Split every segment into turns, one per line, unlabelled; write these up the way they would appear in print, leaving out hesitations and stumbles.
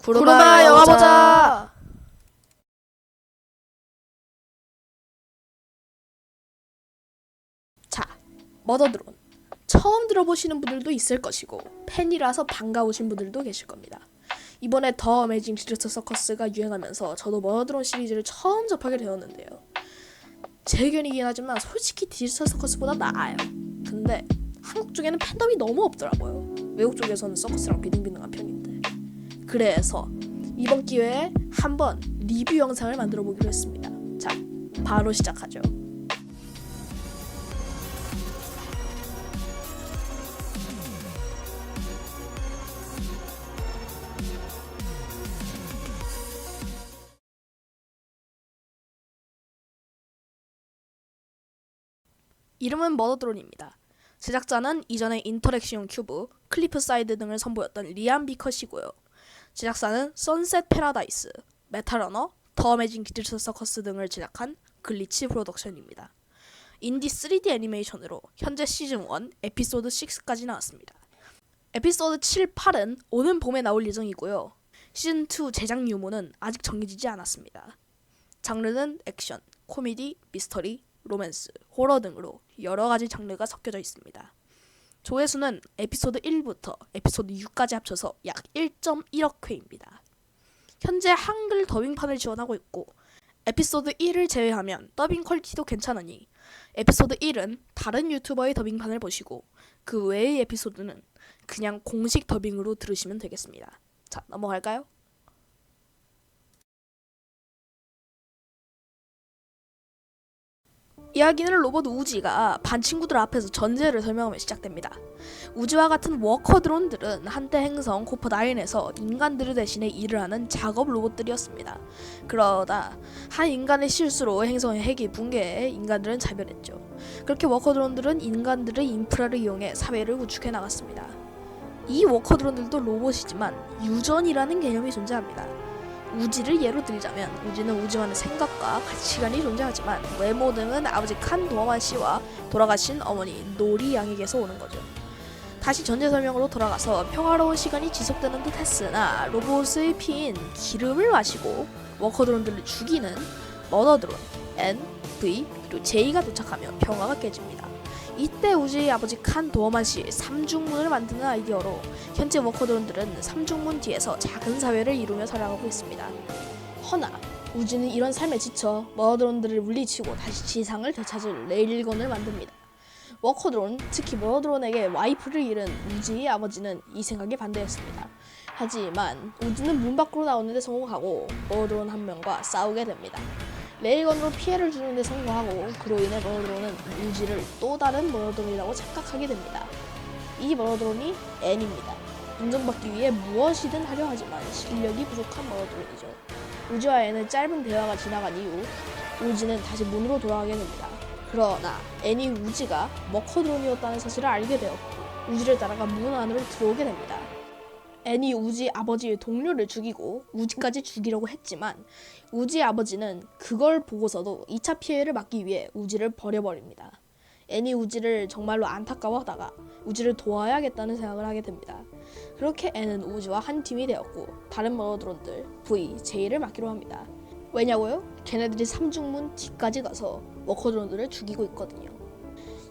구르마 영화 보자. 자, 머더드론 처음 들어보시는 분들도 있을 것이고 팬이라서 반가우신 분들도 계실 겁니다. 이번에 더 어메이징 디지털 서커스가 유행하면서 저도 머더드론 시리즈를 처음 접하게 되었는데요. 제 의견이긴 하지만 솔직히 디지털 서커스보다 나아요. 근데 한국 쪽에는 팬덤이 너무 없더라고요. 외국 쪽에서는 서커스랑 비등비등한 편인데. 그래서 이번 기회에 한번 리뷰 영상을 만들어 보기로 했습니다. 자, 바로 시작하죠. 이름은 머더드론입니다. 제작자는 이전에 인터랙션 큐브, 클리프사이드 등을 선보였던 리안 비컷이고요. 제작사는 선셋 패러다이스, 메타러너, 더 어메이징 디지털 서커스 등을 제작한 글리치 프로덕션입니다. 인디 3D 애니메이션으로 현재 시즌 1 에피소드 6까지 나왔습니다. 에피소드 7, 8은 오는 봄에 나올 예정이고요. 시즌 2 제작 유무는 아직 정해지지 않았습니다. 장르는 액션, 코미디, 미스터리, 로맨스, 호러 등으로 여러 가지 장르가 섞여져 있습니다. 조회수는 에피소드 1부터 에피소드 6까지 합쳐서 약 1.1억 회입니다. 현재 한글 더빙판을 지원하고 있고 에피소드 1을 제외하면 더빙 퀄리티도 괜찮으니 에피소드 1은 다른 유튜버의 더빙판을 보시고 그 외의 에피소드는 그냥 공식 더빙으로 들으시면 되겠습니다. 자, 넘어갈까요? 이야기는 로봇 우지가 반 친구들 앞에서 전제를 설명하며 시작됩니다. 우지와 같은 워커 드론들은 한때 행성 코퍼9에서 인간들을 대신해 일을 하는 작업 로봇들이었습니다. 그러다 한 인간의 실수로 행성의 핵이 붕괴해 인간들은 자멸했죠. 그렇게 워커 드론들은 인간들의 인프라를 이용해 사회를 구축해 나갔습니다. 이 워커 드론들도 로봇이지만 유전이라는 개념이 존재합니다. 우지를 예로 들자면 우지는 우지만의 생각과 가치관이 존재하지만 외모 등은 아버지 칸 도어만 씨와 돌아가신 어머니 노리 양에게서 오는 거죠. 다시 전제 설명으로 돌아가서 평화로운 시간이 지속되는 듯 했으나 로봇의 피인 기름을 마시고 워커드론들을 죽이는 머더드론 N, V, 그리고 J가 도착하며 평화가 깨집니다. 이때 우지의 아버지 칸 도어만 씨 3중문을 만드는 아이디어로 현재 워커드론들은 3중문 뒤에서 작은 사회를 이루며 살아가고 있습니다. 허나 우지는 이런 삶에 지쳐 머더드론들을 물리치고 다시 지상을 되찾을 레일건을 만듭니다. 워커드론, 특히 머더드론에게 와이프를 잃은 우지의 아버지는 이 생각에 반대했습니다. 하지만 우지는 문 밖으로 나오는데 성공하고 머더드론 한 명과 싸우게 됩니다. 레일건으로 피해를 주는데 성공하고 그로 인해 머더드론은 우지를 또 다른 머더드론이라고 착각하게 됩니다. 이 머더드론이 N입니다. 인정받기 위해 무엇이든 하려 하지만 실력이 부족한 머더드론이죠. 우지와 N은 짧은 대화가 지나간 이후 우지는 다시 문으로 돌아가게 됩니다. 그러나 N이 우지가 워커드론이었다는 사실을 알게 되었고 우지를 따라가 문 안으로 들어오게 됩니다. N이 우지 아버지의 동료를 죽이고 우지까지 죽이려고 했지만 우지의 아버지는 그걸 보고서도 2차 피해를 막기 위해 우지를 버려버립니다. N이 우지를 정말로 안타까워하다가 우지를 도와야겠다는 생각을 하게 됩니다. 그렇게 N은 우지와 한 팀이 되었고 다른 머더드론들 V, J를 맡기로 합니다. 왜냐고요? 걔네들이 3중문 뒤까지 가서 워커드론들을 죽이고 있거든요.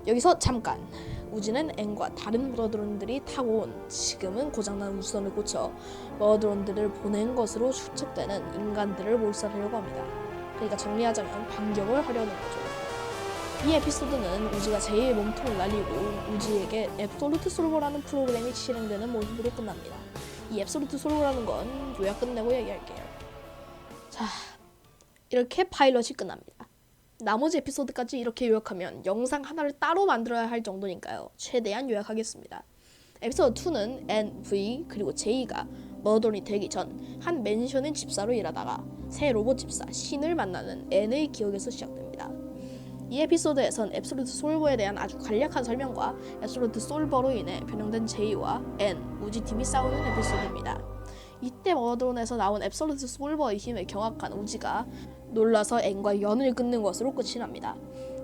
여기서 잠깐! 우지는 N과 다른 머더드론들이 타고 온 지금은 고장난 우주선을 고쳐 머더드론들을 보낸 것으로 추측되는 인간들을 몰살하려고 합니다. 그러니까 정리하자면 반격을 하려는 거죠. 이 에피소드는 우지가 제2의 몸통을 날리고 우지에게 앱솔루트 솔버라는 프로그램이 실행되는 모습으로 끝납니다. 이 앱솔루트 솔버라는 건 요약 끝내고 얘기할게요. 자, 이렇게 파일럿이 끝납니다. 나머지 에피소드까지 이렇게 요약하면 영상 하나를 따로 만들어야 할 정도니까요. 최대한 요약하겠습니다. 에피소드 2는 N, V, 그리고 J가 머더드론이 되기 전 한 맨션의 집사로 일하다가 새 로봇 집사 신을 만나는 N의 기억에서 시작됩니다. 이 에피소드에선 앱솔루트 솔버에 대한 아주 간략한 설명과 앱솔루트 솔버로 인해 변형된 J와 N, 우지팀이 싸우는 에피소드입니다. 이때 머더드론에서 나온 앱솔루트 솔버의 힘에 경악한 우지가 놀라서 N과 연을 끊는 것으로 끝이 납니다.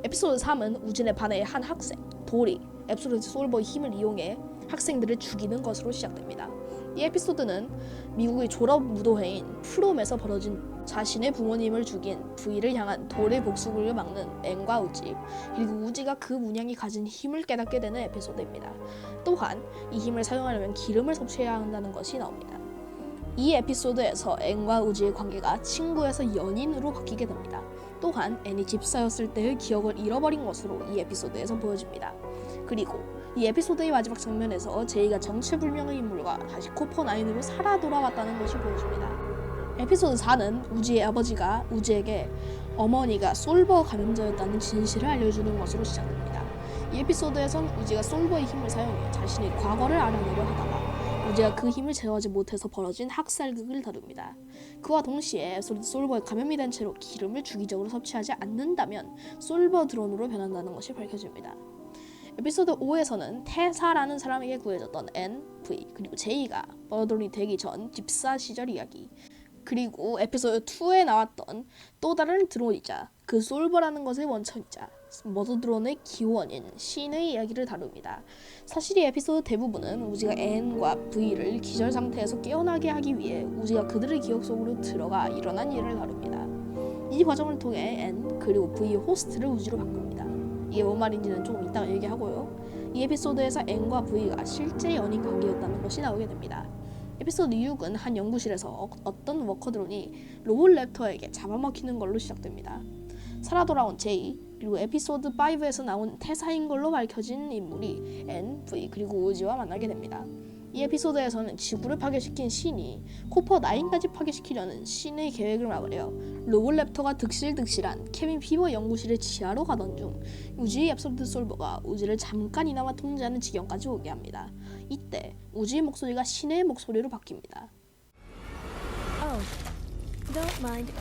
에피소드 3은 우진의 반의 한 학생, 돌이 앱솔루트 솔버의 힘을 이용해 학생들을 죽이는 것으로 시작됩니다. 이 에피소드는 미국의 졸업 무도회인 프롬에서 벌어진 자신의 부모님을 죽인 V를 향한 돌의 복수를 막는 앤과 우지, 그리고 우지가 그 문양이 가진 힘을 깨닫게 되는 에피소드입니다. 또한 이 힘을 사용하려면 기름을 섭취해야 한다는 것이 나옵니다. 이 에피소드에서 앤과 우지의 관계가 친구에서 연인으로 바뀌게 됩니다. 또한 앤이 집사였을 때의 기억을 잃어버린 것으로 이 에피소드에서 보여집니다. 그리고 이 에피소드의 마지막 장면에서 제이가 정체불명의 인물과 다시 코퍼9으로 살아 돌아왔다는 것이 보여집니다. 에피소드 4는 우지의 아버지가 우지에게 어머니가 솔버 감염자였다는 진실을 알려주는 것으로 시작됩니다. 이 에피소드에선 우지가 솔버의 힘을 사용해 자신의 과거를 알아내려 하다가 우지가 그 힘을 제어하지 못해서 벌어진 학살극을 다룹니다. 그와 동시에 에피소드 솔버에 감염이 된 채로 기름을 주기적으로 섭취하지 않는다면 솔버 드론으로 변한다는 것이 밝혀집니다. 에피소드 5에서는 테사라는 사람에게 구해졌던 앤, V, 그리고 제이가 머더드론이 되기 전 집사 시절 이야기, 그리고 에피소드 2에 나왔던 또 다른 드론이자 그 솔버라는 것의 원천이자 머더드론의 기원인 신의 이야기를 다룹니다. 사실 이 에피소드 대부분은 우지가 앤과 V를 기절 상태에서 깨어나게 하기 위해 우지가 그들의 기억 속으로 들어가 일어난 일을 다룹니다. 이 과정을 통해 앤 그리고 V의 호스트를 우지로 바꿉니다. 이게 뭔 말인지는 조금 이따가 얘기하고요. 이 에피소드에서 앤과 V가 실제 연인 관계였다는 것이 나오게 됩니다. 에피소드 6은 한 연구실에서 어떤 워커드론이 로봇 랩터에게 잡아먹히는 걸로 시작됩니다. 살아 돌아온 제이, 그리고 에피소드 5에서 나온 태사인 걸로 밝혀진 인물이 앤, V, 그리고 우지와 만나게 됩니다. 이 에피소드에서는 지구를 파괴시킨 신이 코퍼9까지 파괴시키려는 신의 계획을 막으려 로봇 랩터가 득실득실한 케빈 피버 연구실의 지하로 가던 중 우지의 앱솔루트 솔버가 우지를 잠깐이나마 통제하는 지경까지 오게 합니다. 이때 우지의 목소리가 신의 목소리로 바뀝니다.
Oh, don't mind.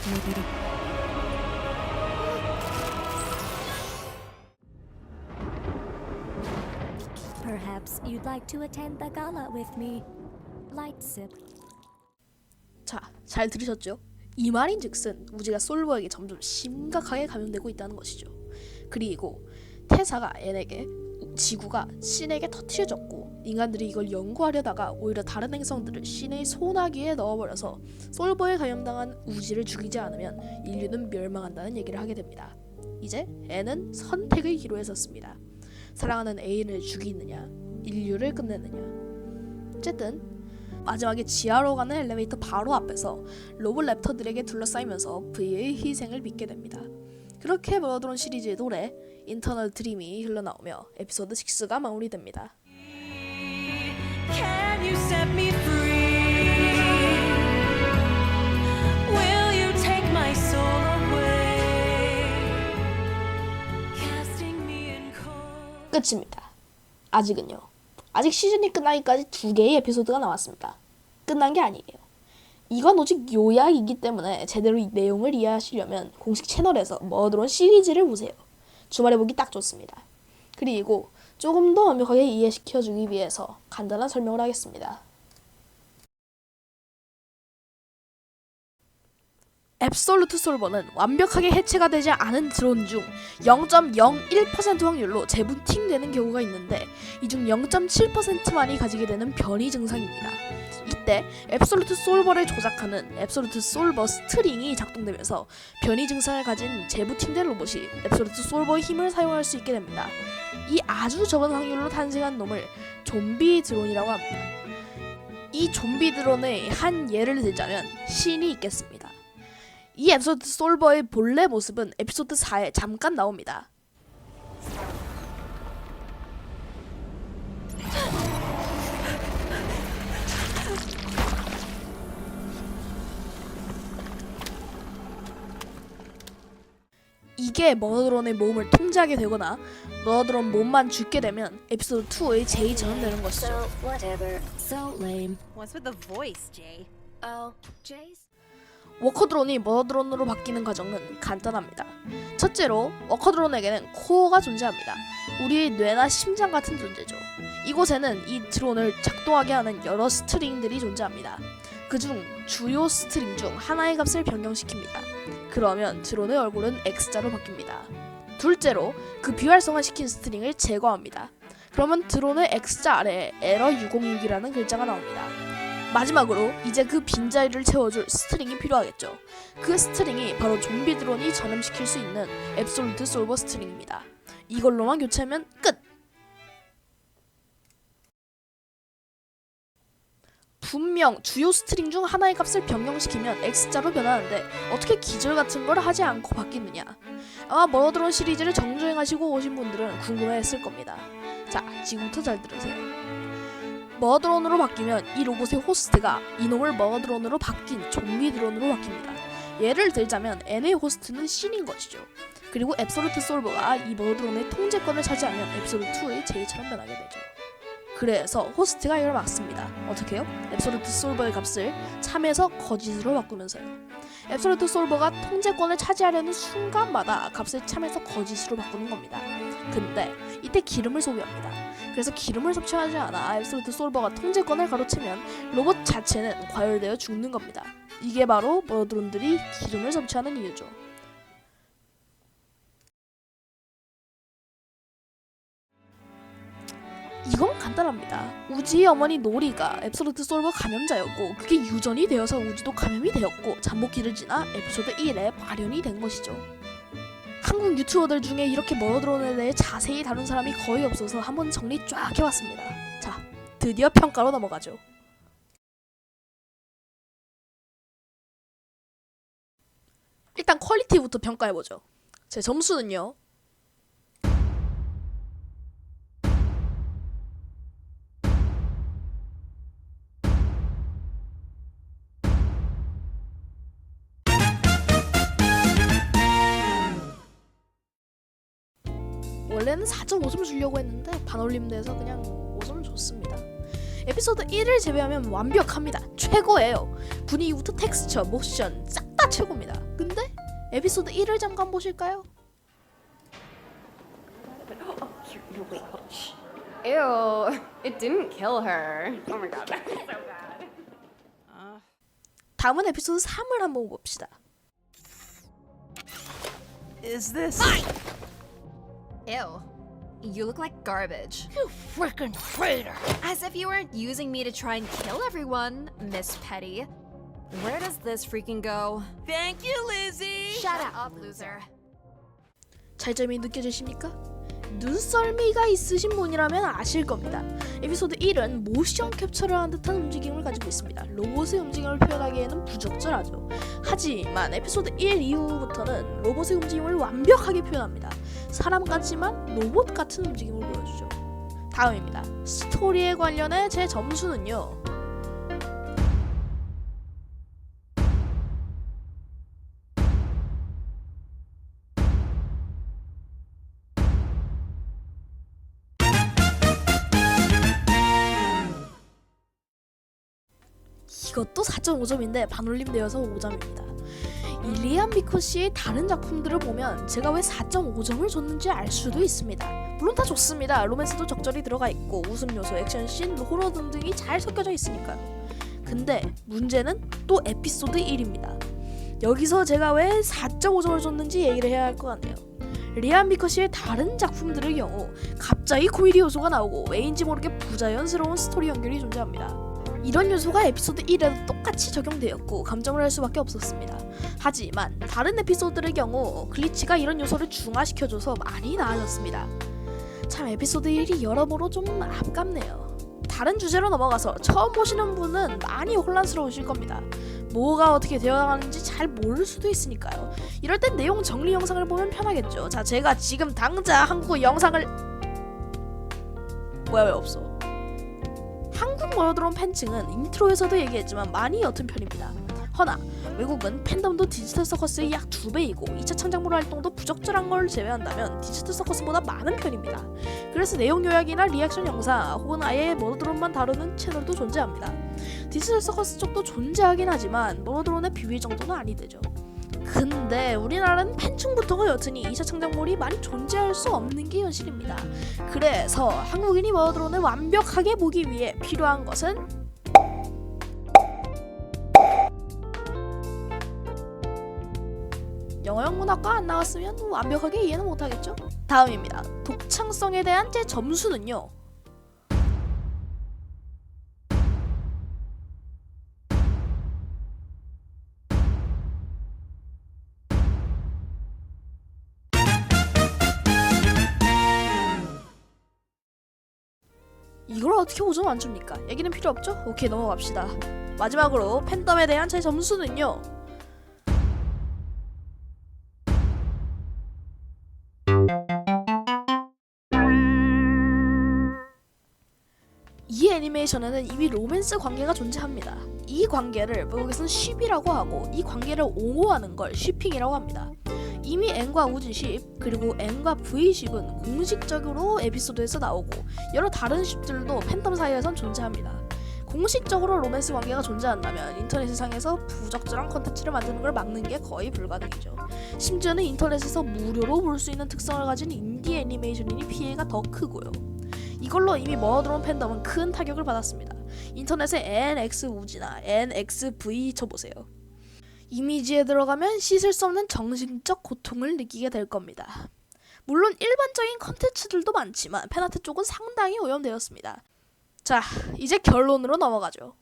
Perhaps you'd like to attend the gala with me. Light sip.
자, 잘 들으셨죠? 이 말인즉슨 우지가 솔버에게 점점 심각하게 감염되고 있다는 것이죠. 그리고 테사가 앤에게 지구가 신에게 터트려졌고 인간들이 이걸 연구하려다가 오히려 다른 행성들을 신의 소나기에 넣어버려서 솔버에 감염당한 우지를 죽이지 않으면 인류는 멸망한다는 얘기를 하게 됩니다. 이제 앤은 선택의 기로에 섰습니다. 사랑하는 애인을 죽이느냐, 인류를 끝내느냐. 어쨌든 마지막에 지하로 가는 엘리베이터 바로 앞에서 로봇 랩터들에게 둘러싸이면서 V의 희생을 믿게 됩니다. 그렇게 머더드론 시리즈의 노래 인터널 드림이 흘러나오며 에피소드 6가 마무리됩니다.
Can you set me free? Will you take my soul away? Casting me in cold.
끝입니다. 아직은요. 아직 시즌이 끝나기까지 2개의 에피소드가 남았습니다. 끝난 게 아니에요. 이건 오직 요약이기 때문에 제대로 이 내용을 이해하시려면 공식 채널에서 머더드론 시리즈를 보세요. 주말에 보기 딱 좋습니다. 그리고 조금 더 완벽하게 이해시켜주기 위해서 간단한 설명을 하겠습니다. 앱솔루트 솔버는 완벽하게 해체가 되지 않은 드론 중 0.01% 확률로 재부팅되는 경우가 있는데 이 중 0.7%만이 가지게 되는 변이 증상입니다. 이때 앱솔루트 솔버를 조작하는 앱솔루트 솔버 스트링이 작동되면서 변이 증상을 가진 재부팅된 로봇이 앱솔루트 솔버의 힘을 사용할 수 있게 됩니다. 이 아주 적은 확률로 탄생한 놈을 좀비 드론이라고 합니다. 이 좀비 드론의 한 예를 들자면 신이 있겠습니다. 이 에피소드 솔버의 본래 모습은 에피소드 4에 잠깐 나옵니다. 이게 머더드론의 몸을 통제하게 되거나 머더드론 몸만 죽게 되면 에피소드 2의 제이처럼 되는 것이죠.
So whatever. So lame.
What's with the voice, Jay?
Oh, Jace.
워커드론이 머더드론으로 바뀌는 과정은 간단합니다. 첫째로 워커드론에게는 코어가 존재합니다. 우리의 뇌나 심장 같은 존재죠. 이곳에는 이 드론을 작동하게 하는 여러 스트링들이 존재합니다. 그중 주요 스트링 중 하나의 값을 변경시킵니다. 그러면 드론의 얼굴은 X자로 바뀝니다. 둘째로 그 비활성화시킨 스트링을 제거합니다. 그러면 드론의 X자 아래에 에러 606이라는 글자가 나옵니다. 마지막으로 이제 그 빈자리를 채워줄 스트링이 필요하겠죠. 그 스트링이 바로 좀비 드론이 전염시킬 수 있는 앱솔루트 솔버 스트링입니다. 이걸로만 교체하면 끝! 분명 주요 스트링 중 하나의 값을 변경시키면 X자로 변하는데 어떻게 기절 같은 걸 하지 않고 바뀌느냐. 아마 머더드론 시리즈를 정주행하시고 오신 분들은 궁금해했을 겁니다. 자, 지금부터 잘 들으세요. 머더드론으로 바뀌면 이 로봇의 호스트가 이놈을 머더드론으로 바뀐 좀비 드론으로 바뀝니다. 예를 들자면 N의 호스트는 C인 것이죠. 그리고 앱솔루트 솔버가 이 머더드론의 통제권을 차지하면 앱솔루트2의 J처럼 변하게 되죠. 그래서 호스트가 이걸 막습니다. 어떻게요? 앱솔루트 솔버의 값을 참에서 거짓으로 바꾸면서요. 앱솔루트 솔버가 통제권을 차지하려는 순간마다 값을 참에서 거짓으로 바꾸는 겁니다. 근데 이때 기름을 소비합니다. 그래서 기름을 섭취하지 않아 앱솔루트 솔버가 통제권을 가로채면 로봇 자체는 과열되어 죽는 겁니다. 이게 바로 머더드론들이 기름을 섭취하는 이유죠. 이건 간단합니다. 우지의 어머니 노리가 앱솔루트 솔버 감염자였고 그게 유전이 되어서 우지도 감염이 되었고 잠복기를 지나 에피소드 1에 발현이 된 것이죠. 한국 유튜버들 중에 이렇게 머더드론에 대해 자세히 다룬 사람이 거의 없어서 한번 정리 쫙 해봤습니다. 자, 드디어 평가로 넘어가죠. 일단 퀄리티부터 평가해보죠. 제 점수는요. 원래는 4.5점 주려고 했는데 반올림돼서 그냥 5점 줬습니다. 에피소드 1을 제외하면 완벽합니다. 최고예요. 분위기부터 텍스처, 모션 싹 다 최고입니다. 근데 에피소드 1을 잠깐 보실까요?
Ew, it didn't kill her. Oh my god, that's so bad.
다음은 에피소드 3을 한번 봅시다.
Is this?
Ew. You look like garbage.
You frickin' traitor!
As if you weren't using me to try and kill everyone, Miss Petty. Where does this freaking go?
Thank you, Lizzie!
Shut up, loser.
차이점이 느껴지십니까? 눈썰미가 있으신 분이라면 아실 겁니다. 에피소드 1은 모션 캡처를 한 듯한 움직임을 가지고 있습니다. 로봇의 움직임을 표현하기에는 부적절하죠. 하지만 에피소드 1 이후부터는 로봇의 움직임을 완벽하게 표현합니다. 사람 같지만 로봇 같은 움직임을 보여주죠. 다음입니다. 스토리에 관련해 제 점수는요. 이것도 4.5점인데 반올림되어서 5점입니다. 이 리암 비커 씨의 다른 작품들을 보면 제가 왜 4.5점을 줬는지 알 수도 있습니다. 물론 다 좋습니다. 로맨스도 적절히 들어가 있고 웃음 요소, 액션씬, 호러 등등이 잘 섞여져 있으니까요. 근데 문제는 또 에피소드 1입니다. 여기서 제가 왜 4.5점을 줬는지 얘기를 해야 할 것 같네요. 리암 비커 씨의 다른 작품들의 경우 갑자기 코미디 요소가 나오고 왜인지 모르게 부자연스러운 스토리 연결이 존재합니다. 이런 요소가 에피소드 1에도 똑같이 적용되었고 감점을 할 수밖에 없었습니다. 하지만 다른 에피소드의 경우 글리치가 이런 요소를 중화시켜줘서 많이 나아졌습니다. 참 에피소드 1이 여러모로 좀 아깝네요. 다른 주제로 넘어가서 처음 보시는 분은 많이 혼란스러우실 겁니다. 뭐가 어떻게 되어가는지 잘 모를 수도 있으니까요. 이럴 땐 내용 정리 영상을 보면 편하겠죠. 자, 제가 지금 당장 한국 영상을 뭐야 왜 없어? 한국 머더드론 팬층은 인트로에서도 얘기했지만 많이 옅은 편입니다. 허나 외국은 팬덤도 디지털 서커스의 약 2배이고 2차 창작물 활동도 부적절한 걸 제외한다면 디지털 서커스보다 많은 편입니다. 그래서 내용 요약이나 리액션 영상 혹은 아예 머더드론만 다루는 채널도 존재합니다. 디지털 서커스 쪽도 존재하긴 하지만 머더드론의 비밀 정도는 아니되죠. 근데 우리나라는 팬층부터가 여튼이 2차 창작물이 많이 존재할 수 없는 게 현실입니다. 그래서 한국인이 머더드론을 완벽하게 보기 위해 필요한 것은 영어영문학과 안 나왔으면 완벽하게 이해는 못하겠죠? 다음입니다. 독창성에 대한 제 점수는요. 이걸 어떻게 5점 안 줍니까? 얘기는 필요 없죠? 오케이, 넘어갑시다. 마지막으로 팬덤에 대한 제 점수는요. 이 애니메이션에는 이미 로맨스 관계가 존재합니다. 이 관계를 외국에서는 쉽이라고 하고 이 관계를 옹호하는 걸 쉬핑이라고 합니다. 이미 N과 우지 쉽 그리고 N과 V 쉽은 공식적으로 에피소드에서 나오고 여러 다른 쉽들도 팬덤 사이에선 존재합니다. 공식적으로 로맨스 관계가 존재한다면 인터넷 세상에서 부적절한 컨텐츠를 만드는 걸 막는 게 거의 불가능이죠. 심지어는 인터넷에서 무료로 볼 수 있는 특성을 가진 인디 애니메이션이니 피해가 더 크고요. 이걸로 이미 머더드론 팬덤은 큰 타격을 받았습니다. 인터넷에 NX 우지나 NXV 쳐보세요. 이미지에 들어가면 씻을 수 없는 정신적 고통을 느끼게 될 겁니다. 물론 일반적인 컨텐츠들도 많지만 팬아트 쪽은 상당히 오염되었습니다. 자, 이제 결론으로 넘어가죠.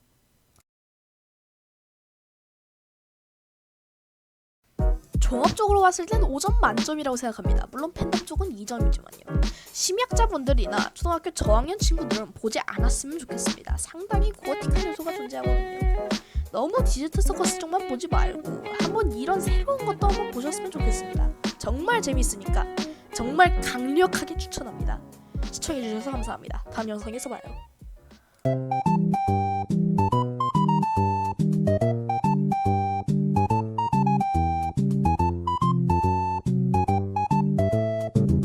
종합적으로 봤을 땐 5점 만점이라고 생각합니다. 물론 팬덤 쪽은 2점이지만요. 심약자분들이나 초등학교 저학년 친구들은 보지 않았으면 좋겠습니다. 상당히 고어틱한 요소가 존재하거든요. 너무 디지털 서커스 쪽만 보지 말고 한번 이런 새로운 것도 한번 보셨으면 좋겠습니다. 정말 재밌으니까 정말 강력하게 추천합니다. 시청해주셔서 감사합니다. 다음 영상에서 봐요.